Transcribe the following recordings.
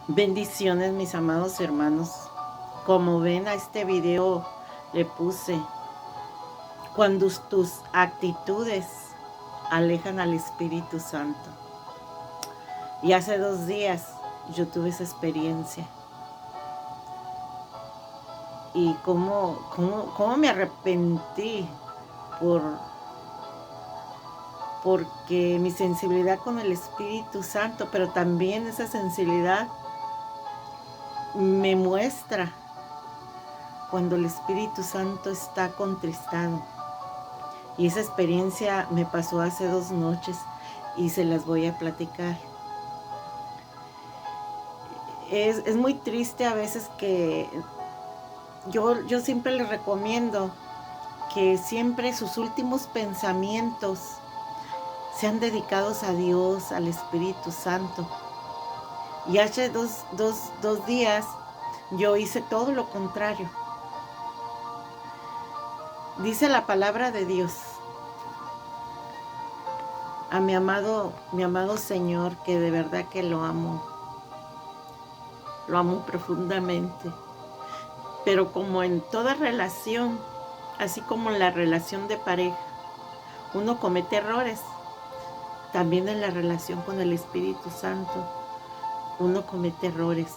Bendiciones, mis amados hermanos. Como ven, a este video le puse: cuando tus actitudes alejan al Espíritu Santo. Y hace 2 días yo tuve esa experiencia. Y cómo me arrepentí porque mi sensibilidad con el Espíritu Santo, pero también esa sensibilidad me muestra cuando el Espíritu Santo está contristado. Y esa experiencia me pasó hace 2 noches y se las voy a platicar. Es muy triste a veces que yo siempre les recomiendo que siempre sus últimos pensamientos sean dedicados a Dios, al Espíritu Santo. Y hace dos días yo hice todo lo contrario. Dice la palabra de Dios: a mi amado Señor, que de verdad que lo amo profundamente. Pero como en toda relación, así como en la relación de pareja, uno comete errores, también en la relación con el Espíritu Santo, uno comete errores.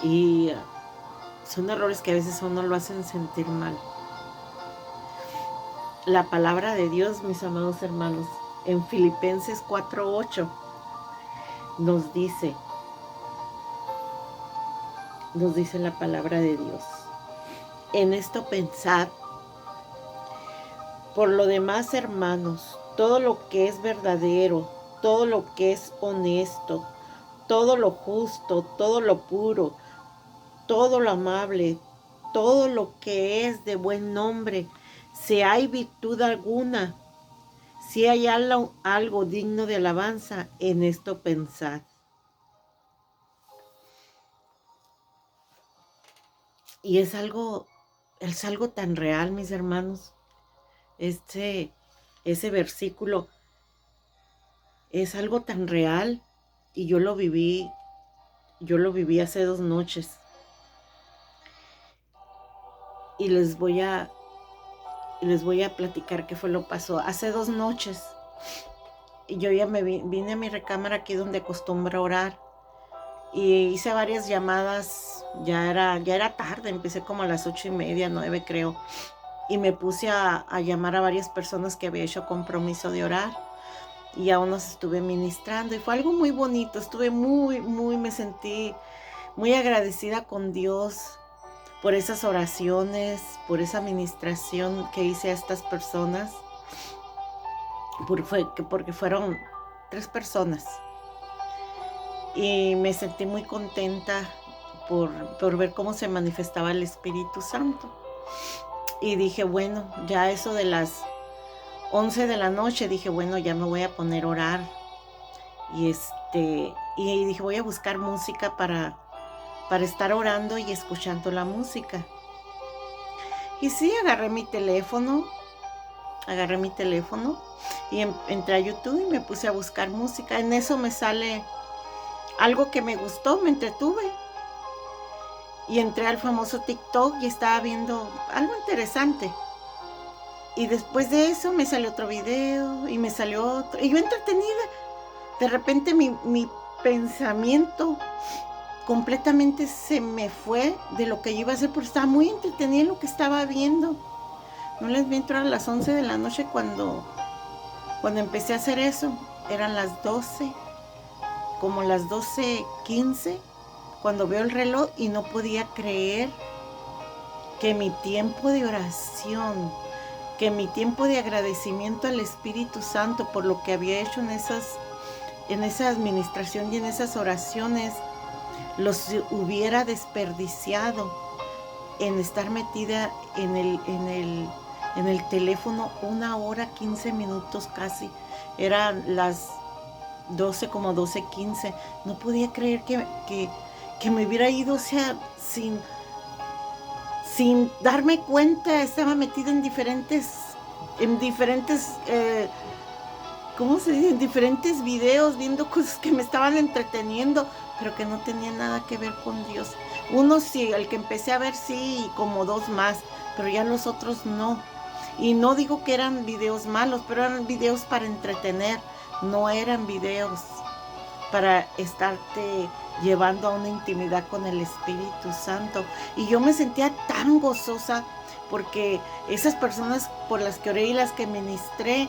Y son errores que a veces a uno lo hacen sentir mal. La palabra de Dios, mis amados hermanos, en Filipenses 4:8 nos dice la palabra de Dios: en esto pensad. Por lo demás, hermanos, todo lo que es verdadero, todo lo que es honesto, todo lo justo, todo lo puro, todo lo amable, todo lo que es de buen nombre, si hay virtud alguna, si hay algo digno de alabanza, en esto pensad. Y es algo tan real, mis hermanos. Ese versículo es algo tan real y yo lo viví hace 2 noches. Y les voy a platicar qué fue lo que pasó. Hace 2 noches y yo ya me vine a mi recámara aquí donde acostumbro orar y hice varias llamadas. Ya era tarde, empecé como a las 8:30, 9 creo, y me puse a llamar a varias personas que había hecho compromiso de orar, y a unos estuve ministrando y fue algo muy bonito. Estuve me sentí muy agradecida con Dios por esas oraciones, por esa ministración que hice a estas personas, porque fueron 3 personas. Y me sentí muy contenta por ver cómo se manifestaba el Espíritu Santo. Y dije, bueno, ya eso de las 11 de la noche, dije, bueno, ya me voy a poner a orar. Y dije, voy a buscar música para estar orando y escuchando la música. Y sí, agarré mi teléfono y entré a YouTube y me puse a buscar música. En eso me sale algo que me gustó, me entretuve. Y entré al famoso TikTok y estaba viendo algo interesante. Y después de eso me salió otro video y me salió otro. Y yo entretenida. De repente mi pensamiento completamente se me fue de lo que yo iba a hacer, porque estaba muy entretenida en lo que estaba viendo. No les miento, a las 11 de la noche cuando empecé a hacer eso. Eran las 12, como las 12:15, cuando veo el reloj y no podía creer que mi tiempo de oración, que mi tiempo de agradecimiento al Espíritu Santo por lo que había hecho en esa administración y en esas oraciones, los hubiera desperdiciado en estar metida en el teléfono 1 hora 15 minutos casi. Eran las 12, como 12:15. No podía creer que me hubiera ido, o sea, sin darme cuenta. Estaba metida en diferentes ¿cómo se dice? En diferentes videos, viendo cosas que me estaban entreteniendo, pero que no tenían nada que ver con Dios. Uno sí, el que empecé a ver sí, y como 2 más, pero ya los otros no. Y no digo que eran videos malos, pero eran videos para entretener, no eran videos para estarte llevando a una intimidad con el Espíritu Santo. Y yo me sentía tan gozosa porque esas personas por las que oré y las que ministré,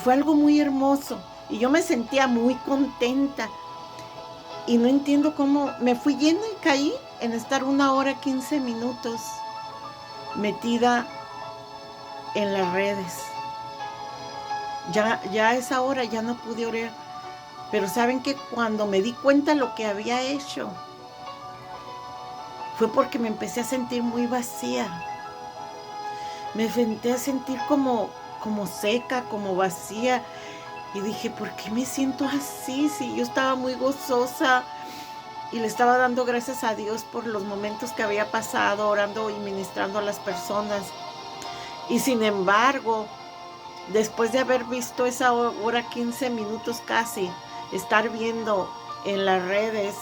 fue algo muy hermoso. Y yo me sentía muy contenta. Y no entiendo cómo me fui yendo y caí en estar 1 hora 15 minutos metida en las redes. Ya a esa hora ya no pude orar. Pero saben que cuando me di cuenta lo que había hecho, fue porque me empecé a sentir muy vacía. Me empecé a sentir como seca, como vacía. Y dije, ¿por qué me siento así? Si yo estaba muy gozosa y le estaba dando gracias a Dios por los momentos que había pasado, orando y ministrando a las personas. Y sin embargo, después de haber visto esa 1 hora 15 minutos casi, estar viendo en las redes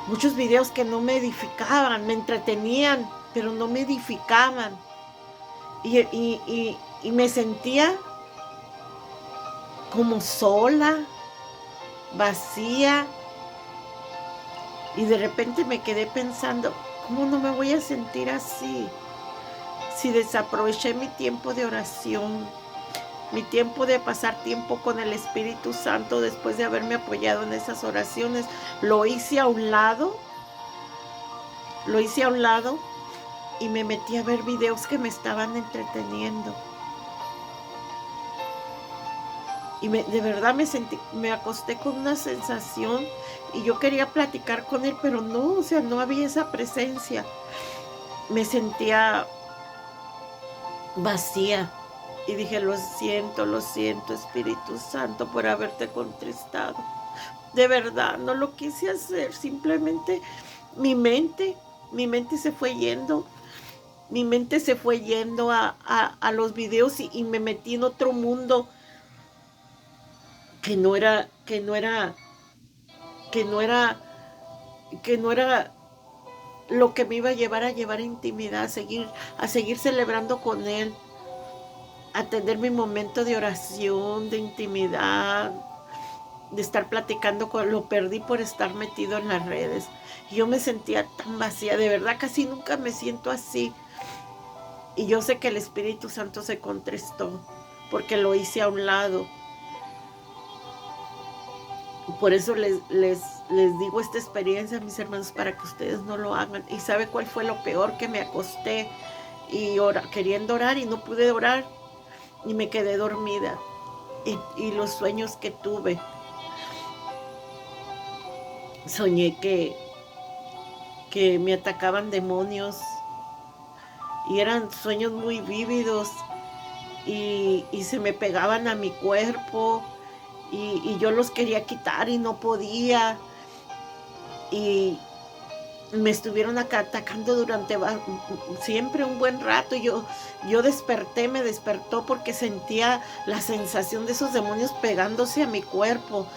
muchos videos que no me edificaban, me entretenían, pero no me edificaban. Y me sentía como sola, vacía. Y de repente me quedé pensando, ¿cómo no me voy a sentir así si desaproveché mi tiempo de oración, mi tiempo de pasar tiempo con el Espíritu Santo después de haberme apoyado en esas oraciones? Lo hice a un lado y me metí a ver videos que me estaban entreteniendo. Y de verdad me acosté con una sensación y yo quería platicar con él, pero no, o sea, no había esa presencia. Me sentía vacía y dije, lo siento, Espíritu Santo, por haberte contristado. De verdad, no lo quise hacer, simplemente mi mente se fue yendo. Mi mente se fue yendo a los videos y me metí en otro mundo que no era lo que me iba a llevar a intimidad, a seguir celebrando con él, a tener mi momento de oración, de intimidad, de estar platicando lo perdí por estar metido en las redes. Y yo me sentía tan vacía, de verdad casi nunca me siento así. Y yo sé que el Espíritu Santo se contristó porque lo hice a un lado. Por eso les digo esta experiencia, mis hermanos, para que ustedes no lo hagan. ¿Y sabe cuál fue lo peor? Que me acosté y queriendo orar y no pude orar y me quedé dormida. Y los sueños que tuve, soñé que me atacaban demonios y eran sueños muy vívidos y se me pegaban a mi cuerpo. Y yo los quería quitar y no podía. Y me estuvieron atacando durante siempre un buen rato. Yo me despertó porque sentía la sensación de esos demonios pegándose a mi cuerpo.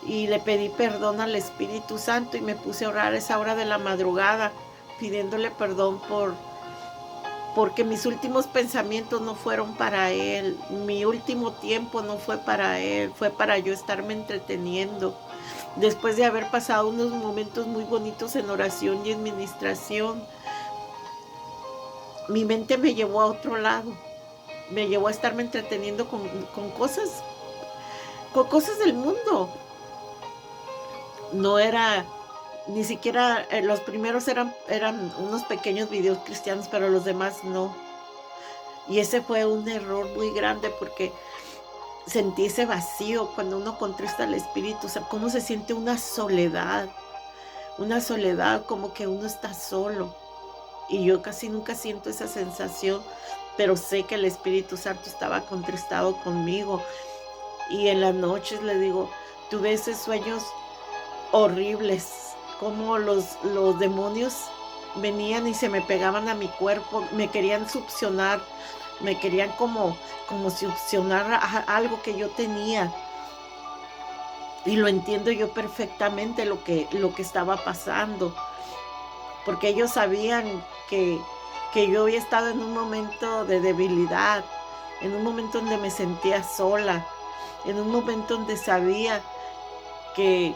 Y le pedí perdón al Espíritu Santo y me puse a orar a esa hora de la madrugada, pidiéndole perdón porque mis últimos pensamientos no fueron para Él, mi último tiempo no fue para Él, fue para yo estarme entreteniendo. Después de haber pasado unos momentos muy bonitos en oración y en ministración, mi mente me llevó a otro lado, me llevó a estarme entreteniendo con cosas del mundo. No era... Ni siquiera los primeros eran unos pequeños videos cristianos, pero los demás no. Y ese fue un error muy grande porque sentí ese vacío cuando uno contrista al Espíritu. O sea, cómo se siente una soledad como que uno está solo. Y yo casi nunca siento esa sensación, pero sé que el Espíritu Santo estaba contristado conmigo. Y en las noches le digo, tuve esos sueños horribles, como los demonios venían y se me pegaban a mi cuerpo, me querían succionar me querían como succionar algo que yo tenía. Y lo entiendo yo perfectamente lo que estaba pasando, porque ellos sabían que yo había estado en un momento de debilidad, en un momento donde me sentía sola, en un momento donde sabía que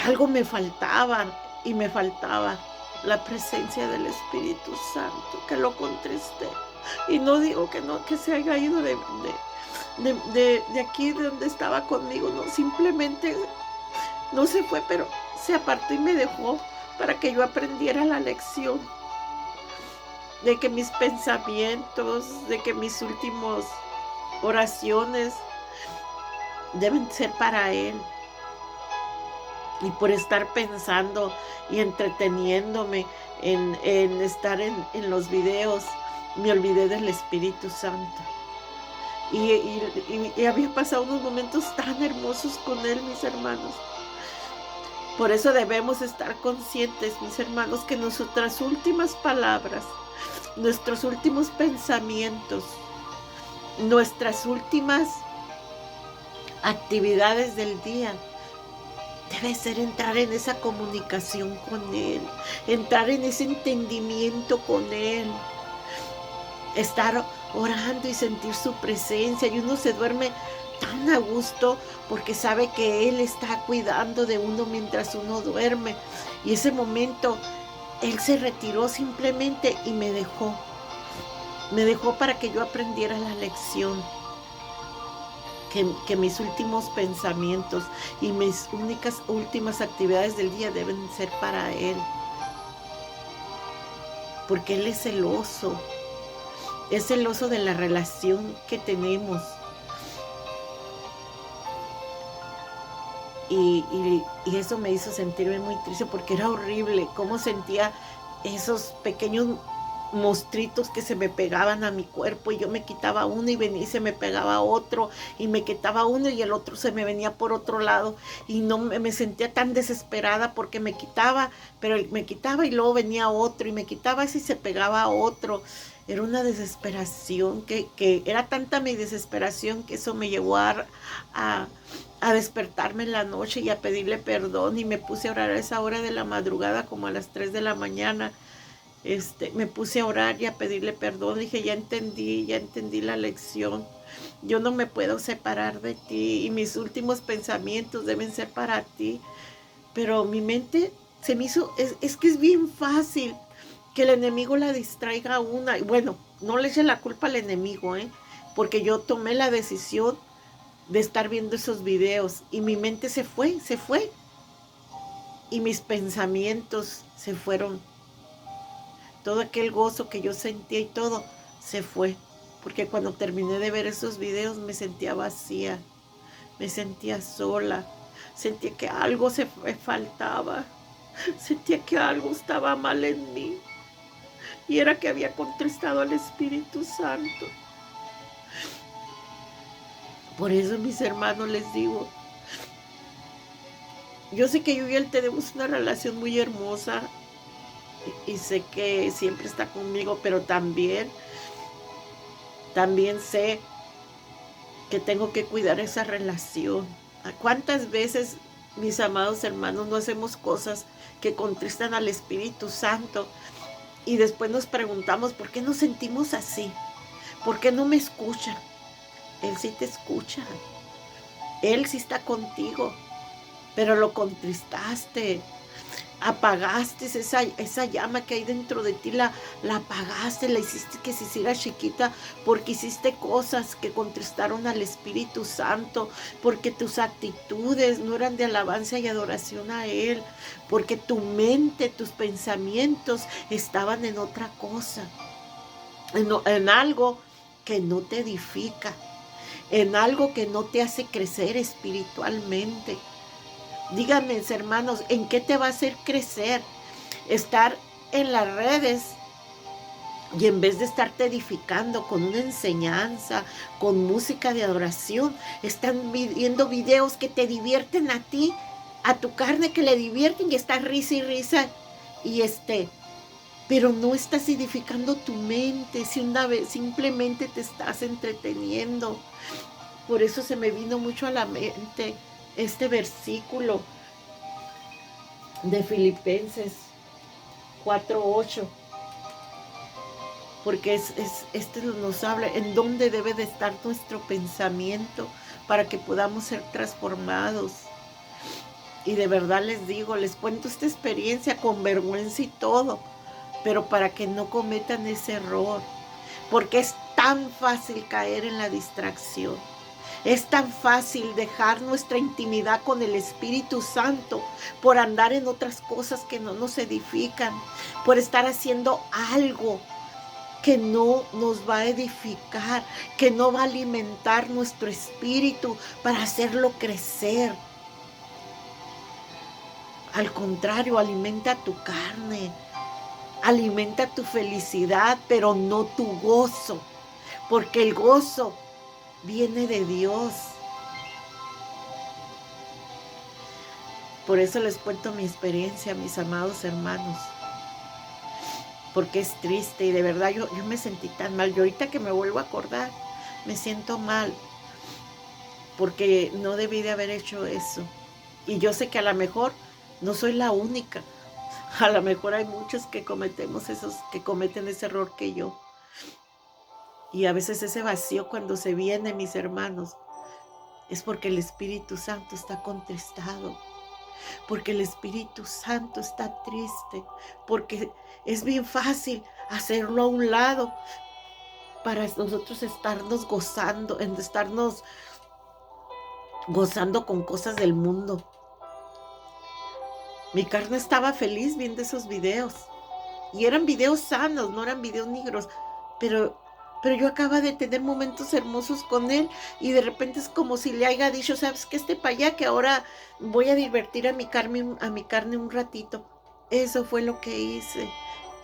algo me faltaba, y me faltaba la presencia del Espíritu Santo, que lo contristé. Y no digo que no, que se haya ido de aquí, de donde estaba conmigo, no, simplemente no se fue, pero se apartó y me dejó para que yo aprendiera la lección de que mis pensamientos, de que mis últimos oraciones deben ser para Él. Y por estar pensando y entreteniéndome en estar en los videos, me olvidé del Espíritu Santo. Y había pasado unos momentos tan hermosos con Él, mis hermanos. Por eso debemos estar conscientes, mis hermanos, que nuestras últimas palabras, nuestros últimos pensamientos, nuestras últimas actividades del día debe ser entrar en esa comunicación con Él, entrar en ese entendimiento con Él, estar orando y sentir su presencia. Y uno se duerme tan a gusto porque sabe que Él está cuidando de uno mientras uno duerme. Y ese momento Él se retiró simplemente y me dejó para que yo aprendiera la lección. Que mis últimos pensamientos y mis últimas actividades del día deben ser para Él. Porque Él es celoso de la relación que tenemos. Y eso me hizo sentirme muy triste, porque era horrible cómo sentía esos pequeños monstruitos que se me pegaban a mi cuerpo, y yo me quitaba uno y venía y se me pegaba otro, y me quitaba uno y el otro se me venía por otro lado, y no me sentía tan desesperada porque me quitaba, pero me quitaba y luego venía otro y me quitaba ese y se pegaba a otro. Era una desesperación que era tanta mi desesperación que eso me llevó a despertarme en la noche y a pedirle perdón, y me puse a orar a esa hora de la madrugada, como a las 3 de la mañana. Me puse a orar y a pedirle perdón. Dije, ya entendí la lección. Yo no me puedo separar de ti, y mis últimos pensamientos deben ser para ti. Pero mi mente se me hizo, es que es bien fácil que el enemigo la distraiga a una. Y bueno, no le eche la culpa al enemigo, porque yo tomé la decisión de estar viendo esos videos, y mi mente se fue, y mis pensamientos se fueron. Todo aquel gozo que yo sentía y todo se fue, porque cuando terminé de ver esos videos me sentía vacía, me sentía sola, sentía que algo me faltaba, sentía que algo estaba mal en mí, y era que había contristado al Espíritu Santo. Por eso, mis hermanos, les digo, yo sé que yo y Él tenemos una relación muy hermosa, y sé que siempre está conmigo, pero también sé que tengo que cuidar esa relación. ¿Cuántas veces, mis amados hermanos, no hacemos cosas que contristan al Espíritu Santo, y después nos preguntamos por qué nos sentimos así? ¿Por qué no me escucha? Él sí te escucha, Él sí está contigo, pero lo contristaste, apagaste esa llama que hay dentro de ti, la apagaste, la hiciste que se hiciera chiquita, porque hiciste cosas que contristaron al Espíritu Santo, porque tus actitudes no eran de alabanza y adoración a Él, porque tu mente, tus pensamientos estaban en otra cosa, en algo que no te edifica, en algo que no te hace crecer espiritualmente. Díganme, hermanos, ¿en qué te va a hacer crecer? Estar en las redes, y en vez de estarte edificando con una enseñanza, con música de adoración, están viendo videos que te divierten a ti, a tu carne, que le divierten, y está risa y risa, y pero no estás edificando tu mente, si una vez simplemente te estás entreteniendo. Por eso se me vino mucho a la mente este versículo de Filipenses 4:8, porque este nos habla en dónde debe de estar nuestro pensamiento para que podamos ser transformados. Y de verdad les digo, les cuento esta experiencia con vergüenza y todo, pero para que no cometan ese error, porque es tan fácil caer en la distracción. Es tan fácil dejar nuestra intimidad con el Espíritu Santo por andar en otras cosas que no nos edifican, por estar haciendo algo que no nos va a edificar, que no va a alimentar nuestro espíritu para hacerlo crecer. Al contrario, alimenta tu carne, alimenta tu felicidad, pero no tu gozo, porque el gozo viene de Dios. Por eso les cuento mi experiencia, mis amados hermanos, porque es triste y de verdad yo me sentí tan mal. Yo ahorita que me vuelvo a acordar, me siento mal, porque no debí de haber hecho eso. Y yo sé que a lo mejor no soy la única. A lo mejor hay muchos que cometen ese error que yo. Y a veces ese vacío cuando se viene, mis hermanos, es porque el Espíritu Santo está contristado, porque el Espíritu Santo está triste, porque es bien fácil hacerlo a un lado para nosotros estarnos gozando con cosas del mundo. Mi carne estaba feliz viendo esos videos. Y eran videos sanos, no eran videos negros. Pero yo acaba de tener momentos hermosos con él. Y de repente es como si le haya dicho, ¿sabes qué? Para allá, que ahora voy a divertir a mi carne un ratito. Eso fue lo que hice.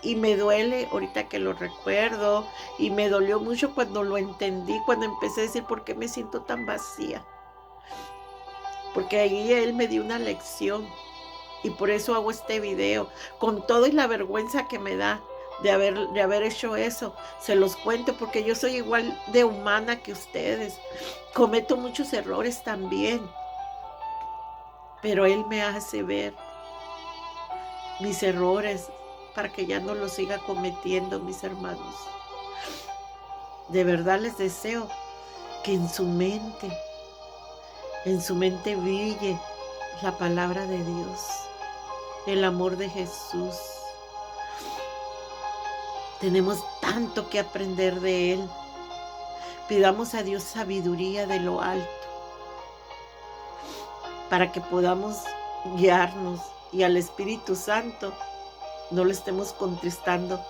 Y me duele ahorita que lo recuerdo. Y me dolió mucho cuando lo entendí, cuando empecé a decir, ¿por qué me siento tan vacía? Porque ahí él me dio una lección. Y por eso hago este video, con todo y la vergüenza que me da de haber hecho eso. Se los cuento porque yo soy igual de humana que ustedes. Cometo muchos errores también. Pero Él me hace ver mis errores para que ya no los siga cometiendo, mis hermanos. De verdad les deseo que en su mente brille la palabra de Dios, el amor de Jesús. Tenemos tanto que aprender de Él. Pidamos a Dios sabiduría de lo alto para que podamos guiarnos y al Espíritu Santo no le estemos contristando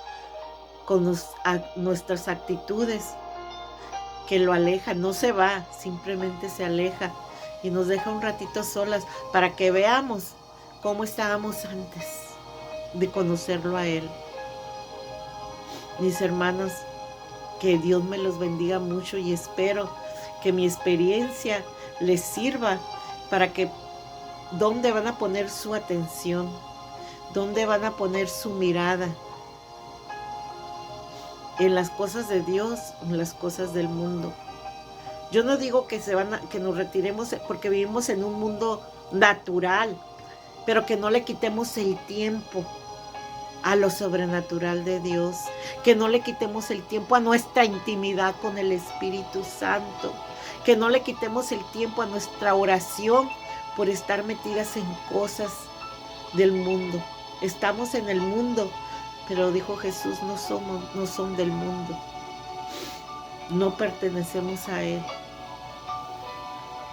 con nuestras actitudes que lo alejan. No se va, simplemente se aleja y nos deja un ratito solas para que veamos cómo estábamos antes de conocerlo a Él. Mis hermanos, que Dios me los bendiga mucho y espero que mi experiencia les sirva para que dónde van a poner su atención, dónde van a poner su mirada, en las cosas de Dios o en las cosas del mundo. Yo no digo que nos retiremos porque vivimos en un mundo natural, pero que no le quitemos el tiempo a lo sobrenatural de Dios, que no le quitemos el tiempo a nuestra intimidad con el Espíritu Santo, que no le quitemos el tiempo a nuestra oración por estar metidas en cosas del mundo. Estamos en el mundo, pero dijo Jesús, no son del mundo, no pertenecemos a Él.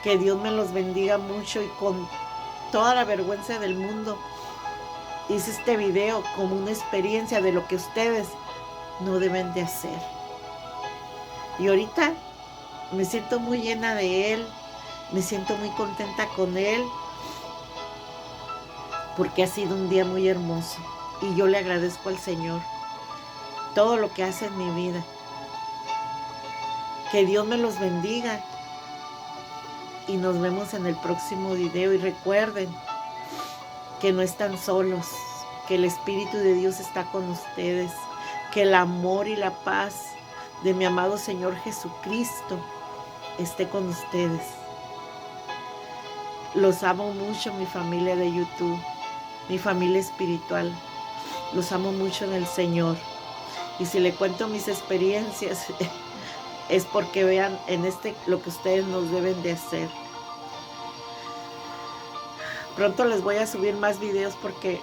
Que Dios me los bendiga mucho y con toda la vergüenza del mundo hice este video como una experiencia de lo que ustedes no deben de hacer. Y ahorita me siento muy llena de Él, me siento muy contenta con Él, porque ha sido un día muy hermoso. Y yo le agradezco al Señor todo lo que hace en mi vida. Que Dios me los bendiga. Y nos vemos en el próximo video. Y recuerden que no están solos. que el Espíritu de Dios está con ustedes, que el amor y la paz de mi amado Señor Jesucristo esté con ustedes. Los amo mucho, mi familia de YouTube, mi familia espiritual. Los amo mucho en el Señor. Y si le cuento mis experiencias, es porque vean en lo que ustedes nos deben de hacer. Pronto les voy a subir más videos porque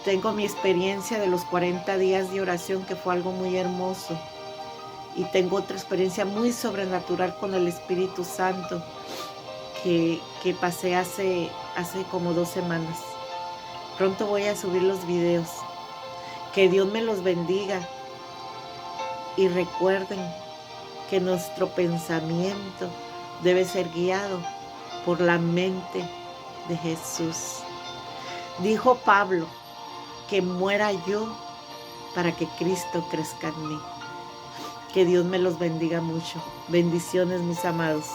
tengo mi experiencia de los 40 días de oración, que fue algo muy hermoso. Y tengo otra experiencia muy sobrenatural con el Espíritu Santo que pasé hace como 2 semanas. Pronto voy a subir los videos. Que Dios me los bendiga. Y recuerden que nuestro pensamiento debe ser guiado por la mente de Jesús. Dijo Pablo, que muera yo para que Cristo crezca en mí. Que Dios me los bendiga mucho. Bendiciones, mis amados.